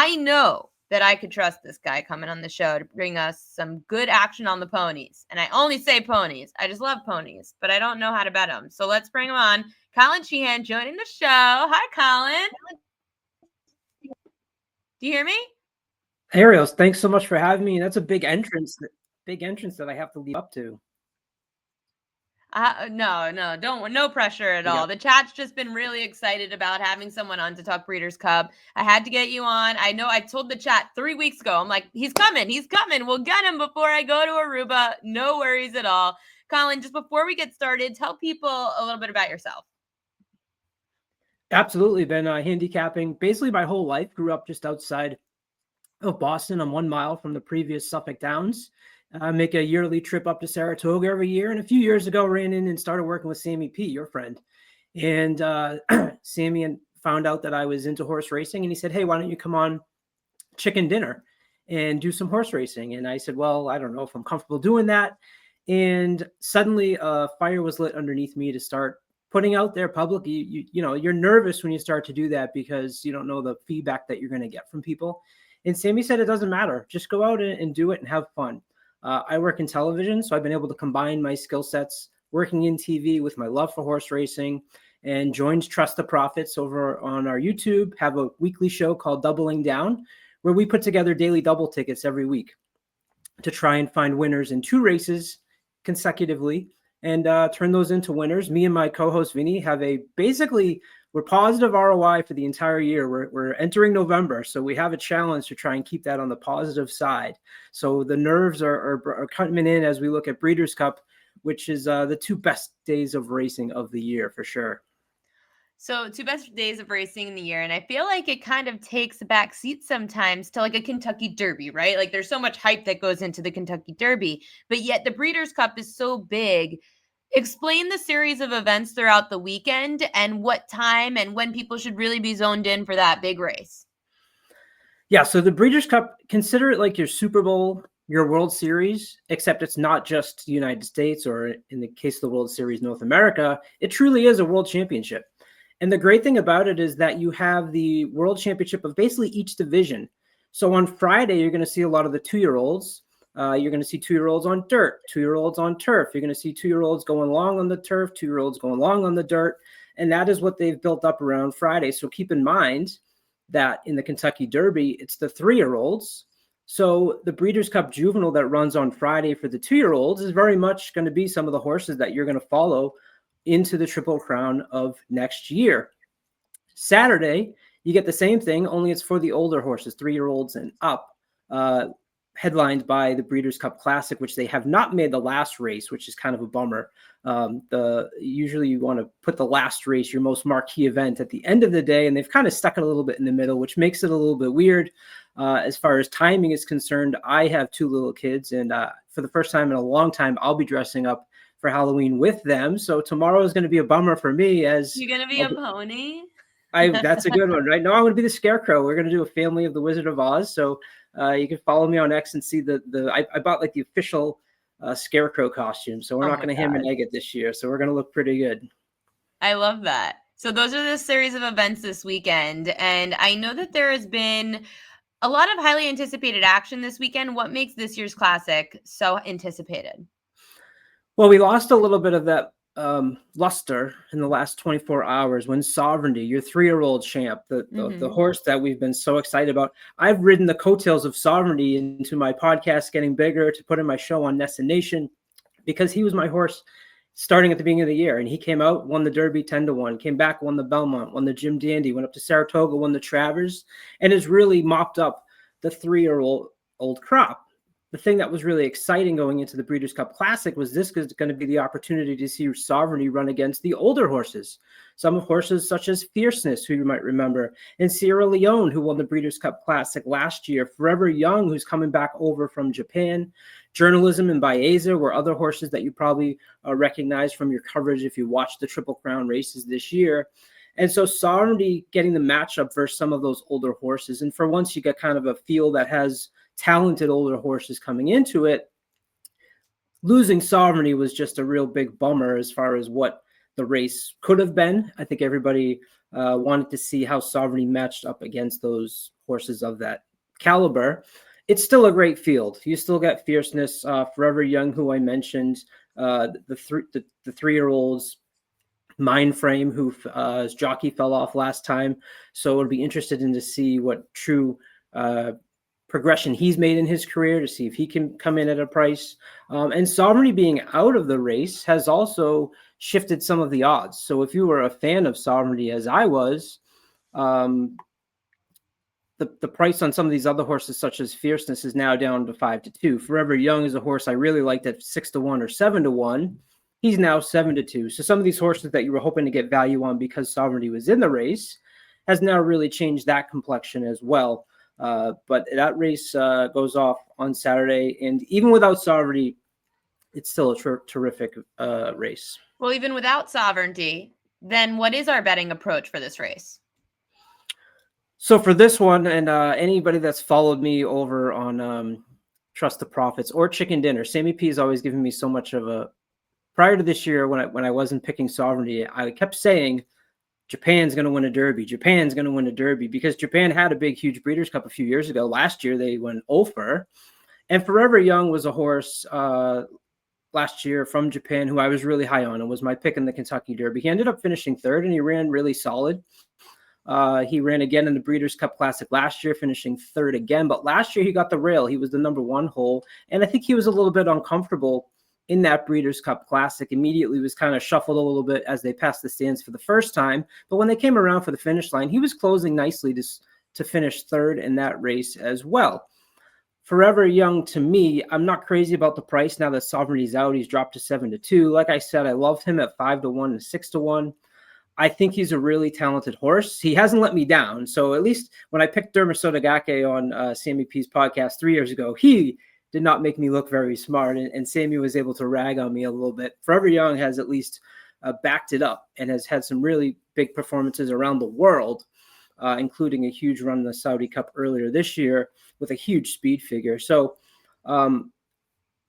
I know that I could trust this guy coming on the show to bring us some good action on the ponies. And I only say ponies. I just love ponies, but I don't know how to bet them. So let's bring him on. Colin Sheehan joining the show. Hi, Colin. Do you hear me? Ariel, thanks so much for having me. That's a big entrance that I have to lead up to. No pressure at all. The chat's just been really excited about having someone on to talk Breeders' Cup. I had to get you on. I know I told the chat 3 weeks ago. I'm like, he's coming. We'll get him before I go to Aruba. No worries at all. Colin, just before we get started, tell people a little bit about yourself. Absolutely. Been handicapping basically my whole life. Grew up just outside of Boston. I'm 1 mile from the previous Suffolk Downs. I make a yearly trip up to Saratoga every year. And a few years ago, ran in and started working with Sammy P., your friend. And Sammy found out that I was into horse racing. And he said, hey, why don't you come on chicken dinner and do some horse racing? And I said, well, I don't know if I'm comfortable doing that. And suddenly a fire was lit underneath me to start putting out there publicly. You're nervous when you start to do that because you don't know the feedback that you're going to get from people. And Sammy said, it doesn't matter. Just go out and do it and have fun. I work in television, so I've been able to combine my skill sets working in TV with my love for horse racing, and joined Trust the Profits over on our YouTube, have a weekly show called Doubling Down, where we put together daily double tickets every week to try and find winners in 2 races consecutively and turn those into winners. Me and my co-host Vinny have we're positive ROI for the entire year. We're entering November, so we have a challenge to try and keep that on the positive side. So the nerves are coming in as we look at Breeders' Cup, which is the 2 best days of racing of the year for sure. So 2 best days of racing in the year. And I feel like it kind of takes a back seat sometimes to like a Kentucky Derby, right? Like there's so much hype that goes into the Kentucky Derby, but yet the Breeders' Cup is so big. Explain the series of events throughout the weekend and what time and when people should really be zoned in for that big race. Yeah, so the Breeders' Cup, consider it like your Super Bowl, your World Series, except it's not just the United States, or in the case of the World Series, North America. It truly is a world championship. And the great thing about it is that you have the world championship of basically each division. So on Friday, you're going to see a lot of the 2-year-olds. You're going to see 2-year-olds on dirt, 2-year-olds on turf. You're going to see 2-year-olds going long on the turf, 2-year-olds going long on the dirt. And that is what they've built up around Friday. So keep in mind that in the Kentucky Derby, it's the 3-year-olds. So the Breeders' Cup Juvenile that runs on Friday for the 2-year-olds is very much going to be some of the horses that you're going to follow into the Triple Crown of next year. Saturday, you get the same thing, only it's for the older horses, 3-year-olds and up, headlined by the Breeders' Cup Classic, which they have not made the last race, which is kind of a bummer. Usually you want to put the last race, your most marquee event, at the end of the day, and they've kind of stuck it a little bit in the middle, which makes it a little bit weird. As far as timing is concerned, I have 2 little kids, and for the first time in a long time, I'll be dressing up for Halloween with them. So tomorrow is going to be a bummer for me. As you're going to be a pony? That's a good one, right? No, I'm going to be the Scarecrow. We're going to do a Family of the Wizard of Oz. So you can follow me on X and see I bought like the official Scarecrow costume. So we're not going to ham and egg it this year. So we're going to look pretty good. I love that. So those are the series of events this weekend. And I know that there has been a lot of highly anticipated action this weekend. What makes this year's Classic so anticipated? Well, we lost a little bit of that luster in the last 24 hours when Sovereignty, your 3-year-old champ, the horse that we've been so excited about. I've ridden the coattails of Sovereignty into my podcast Getting Bigger, to put in my show on Nessa Nation, because he was my horse starting at the beginning of the year. And he came out, won the Derby 10-1, came back, won the Belmont, won the Jim Dandy, went up to Saratoga, won the Travers, and has really mopped up the 3-year-old crop. The thing that was really exciting going into the Breeders' Cup Classic was this is going to be the opportunity to see Sovereignty run against the older horses. Some horses such as Fierceness, who you might remember, and Sierra Leone, who won the Breeders' Cup Classic last year. Forever Young, who's coming back over from Japan. Journalism and Baeza were other horses that you probably recognize from your coverage if you watched the Triple Crown races this year. And so Sovereignty getting the matchup versus some of those older horses. And for once, you get kind of a field that has talented older horses coming into it. Losing Sovereignty was just a real big bummer as far as what the race could have been. I think everybody wanted to see how Sovereignty matched up against those horses of that caliber. It's still a great field. You still get Fierceness, Forever Young, who I mentioned, the 3-year-olds, Mind Frame, who his jockey fell off last time. So it'll be interested in to see what true progression he's made in his career, to see if he can come in at a price. And Sovereignty being out of the race has also shifted some of the odds. So if you were a fan of Sovereignty, as I was, the price on some of these other horses, such as Fierceness, is now down to 5-2. Forever Young is a horse I really liked at 6-1 or 7-1. He's now 7-2. So some of these horses that you were hoping to get value on because Sovereignty was in the race has now really changed that complexion as well. But that race goes off on Saturday, and even without Sovereignty, it's still a terrific race. Well, even without Sovereignty, then what is our betting approach for this race? So for this one, and anybody that's followed me over on Trust the Profits or Chicken Dinner, Sammy P has always given me so much of a. Prior to this year, when I wasn't picking Sovereignty, I kept saying Japan's going to win a Derby. Japan's going to win a Derby, because Japan had a big, huge Breeders' Cup a few years ago. Last year, they went over. And Forever Young was a horse last year from Japan who I was really high on and was my pick in the Kentucky Derby. He ended up finishing third, and he ran really solid. He ran again in the Breeders' Cup Classic last year, finishing third again. But last year, he got the rail. He was the number 1 hole. And I think he was a little bit uncomfortable in that Breeders' Cup Classic. Immediately was kind of shuffled a little bit as they passed the stands for the first time. But when they came around for the finish line, he was closing nicely to finish third in that race as well. Forever Young, to me, I'm not crazy about the price now that Sovereignty's out. He's dropped to 7-2. Like I said, I loved him at 5-1 and 6-1. I think he's a really talented horse. He hasn't let me down. So at least when I picked Derma Sotogake on Sammy P's podcast 3 years ago, he did not make me look very smart, and Sammy was able to rag on me a little bit. Forever Young has at least backed it up and has had some really big performances around the world, including a huge run in the Saudi Cup earlier this year with a huge speed figure. So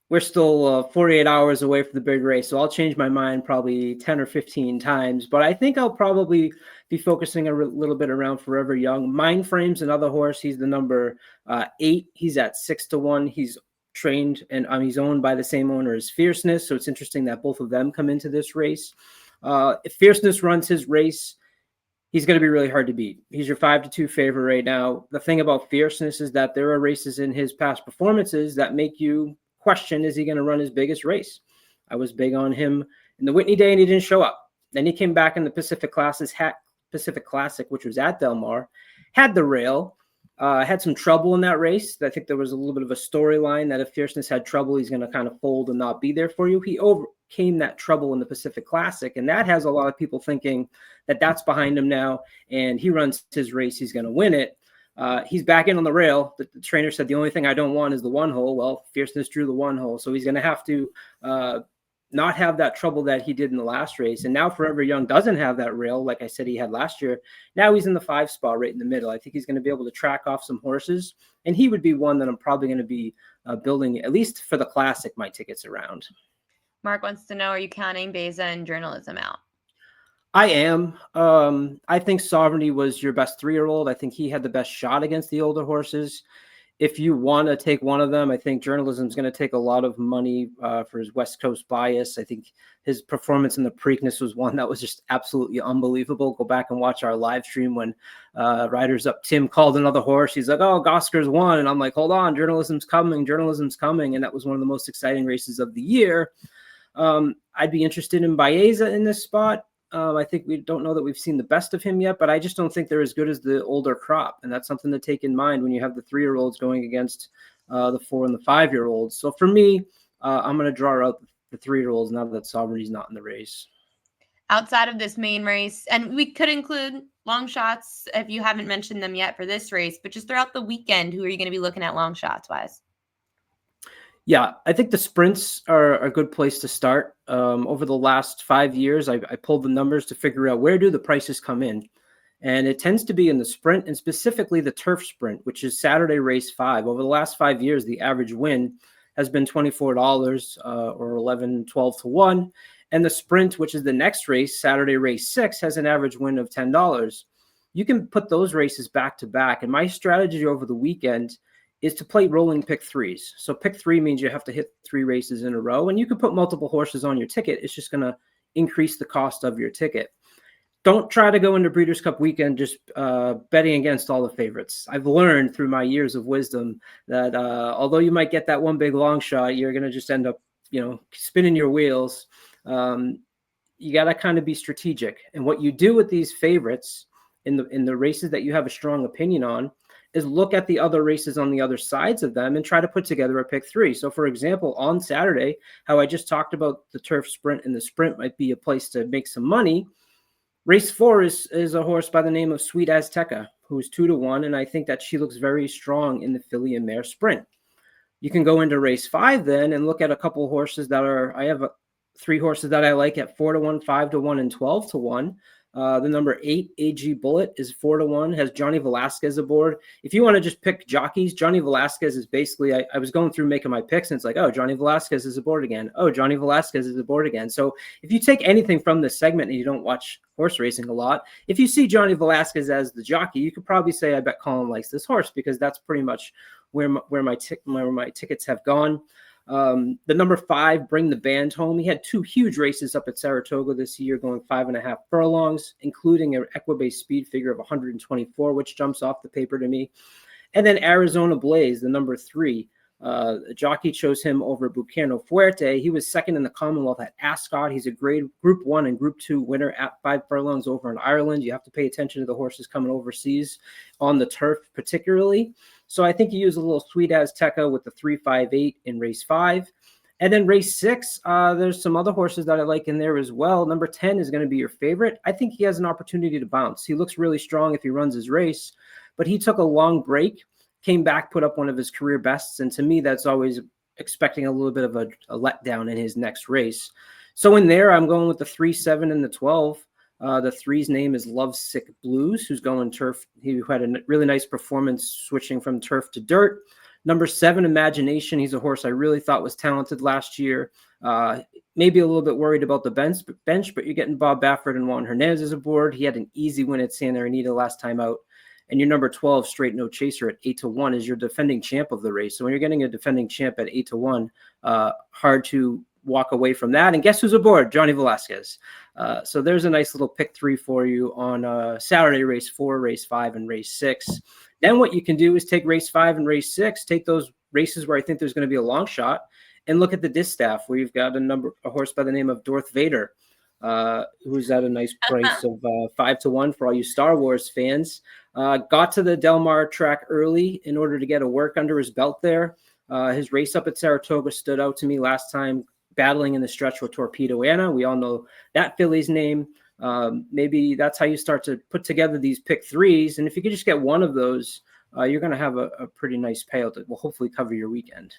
we're still 48 hours away from the big race, so I'll change my mind probably 10 or 15 times. But I think I'll probably be focusing a little bit around Forever Young. Mind Frame's another horse. He's the number 8. He's at 6-1. He's trained and he's owned by the same owner as Fierceness, so it's interesting that both of them come into this race. If Fierceness runs his race, he's going to be really hard to beat. He's your 5-2 favorite right now. The thing about Fierceness is that there are races in his past performances that make you question, is he going to run his biggest race? I was big on him in the Whitney Day, and he didn't show up. Then he came back in the Pacific Classic, which was at Del Mar, had the rail, had some trouble in that race. I think there was a little bit of a storyline that if Fierceness had trouble, he's going to kind of fold and not be there for you. He overcame that trouble in the Pacific Classic, and that has a lot of people thinking that that's behind him now, and he runs his race, he's going to win it. He's back in on the rail. The trainer said the only thing I don't want is the 1 hole. Well, Fierceness drew the 1 hole, so he's going to have to not have that trouble that he did in the last race. And now Forever Young doesn't have that rail, like I said he had last year. Now he's in the 5 spot right in the middle. I think he's going to be able to track off some horses, and he would be one that I'm probably going to be building, at least for the Classic, my tickets around. Mark wants to know, are you counting Beza and Journalism out? I am. I think Sovereignty was your best 3-year-old. I think he had the best shot against the older horses. If you want to take one of them, I think Journalism is going to take a lot of money for his West Coast bias. I think his performance in the Preakness was one that was just absolutely unbelievable. Go back and watch our live stream when Riders Up Tim called another horse. He's like, oh, Goskar's won. And I'm like, hold on, Journalism's coming. And that was one of the most exciting races of the year. I'd be interested in Baeza in this spot. I think we don't know that we've seen the best of him yet, but I just don't think they're as good as the older crop. And that's something to take in mind when you have the 3-year-olds going against the 4 and the 5-year-olds. So for me, I'm going to draw out the 3-year-olds now that Sovereignty's not in the race. Outside of this main race, and we could include long shots if you haven't mentioned them yet for this race, but just throughout the weekend, who are you going to be looking at long shots wise? Yeah, I think the sprints are a good place to start. Over the last 5 years, I pulled the numbers to figure out where do the prices come in. And it tends to be in the sprint, and specifically the turf sprint, which is Saturday race 5. Over the last 5 years, the average win has been $24 or 11, 12 to 1. And the Sprint, which is the next race, Saturday race 6, has an average win of $10. You can put those races back to back. And my strategy over the weekend is to play rolling pick threes. So pick three means you have to hit 3 races in a row, and you can put multiple horses on your ticket. It's just going to increase the cost of your ticket. Don't try to go into Breeders' Cup weekend just betting against all the favorites. I've learned through my years of wisdom that although you might get that one big long shot, you're going to just end up, spinning your wheels. You got to kind of be strategic. And what you do with these favorites in the races that you have a strong opinion on is look at the other races on the other sides of them and try to put together a pick three. So for example, on Saturday, how I just talked about the turf sprint, and the sprint might be a place to make some money. Race 4 is a horse by the name of Sweet Azteca, who's 2-1. And I think that she looks very strong in the filly and mare sprint. You can go into race 5 then and look at a couple of horses I have 3 horses that I like at 4-1, 5-1, and 12-1. The number 8, AG Bullet, is 4-1, has Johnny Velasquez aboard. If you want to just pick jockeys, Johnny Velasquez is basically, I was going through making my picks, and it's like, oh, Johnny Velasquez is aboard again. Oh, Johnny Velasquez is aboard again. So if you take anything from this segment and you don't watch horse racing a lot, if you see Johnny Velasquez as the jockey, you could probably say, I bet Colin likes this horse, because that's pretty much where my tickets have gone. The number 5, Bring the Band Home. He had 2 huge races up at Saratoga this year, going 5.5 furlongs, including an Equibase speed figure of 124, which jumps off the paper to me. And then Arizona Blaze, the number 3. The jockey chose him over Bucano Fuerte. He was second in the Commonwealth at Ascot. He's a grade Group 1 and Group 2 winner at 5 furlongs over in Ireland. You have to pay attention to the horses coming overseas on the turf particularly. So I think you use a little Sweet Azteca with the 3-5-8 in race 5. And then race 6, there's some other horses that I like in there as well. Number 10 is going to be your favorite. I think he has an opportunity to bounce. He looks really strong if he runs his race, but he took a long break, came back, put up one of his career bests. And to me, that's always expecting a little bit of a letdown in his next race. So in there, I'm going with the 3, 7, and the 12. The 3's name is Lovesick Blues, who's going turf. He had a really nice performance switching from turf to dirt. Number 7, Imagination. He's a horse I really thought was talented last year. Maybe a little bit worried about the bench, but you're getting Bob Baffert and Juan Hernandez aboard. He had an easy win at Santa Anita last time out. And your number 12, Straight No Chaser, at 8-1 is your defending champ of the race. So when you're getting a defending champ at 8-1, hard to walk away from that. And guess who's aboard? Johnny Velasquez. So there's a nice little pick 3 for you on Saturday, race 4, race 5, and race 6. Then what you can do is take race 5 and race 6, take those races where I think there's going to be a long shot, and look at the distaff where you've got a horse by the name of Darth Vader, who's at a nice price of 5-1 for all you Star Wars fans. Got to the Del Mar track early in order to get a work under his belt there. His race up at Saratoga stood out to me last time, battling in the stretch with Torpedo Anna. We all know that filly's name. Maybe that's how you start to put together these pick 3s. And if you could just get one of those, you're going to have a pretty nice payout that will hopefully cover your weekend.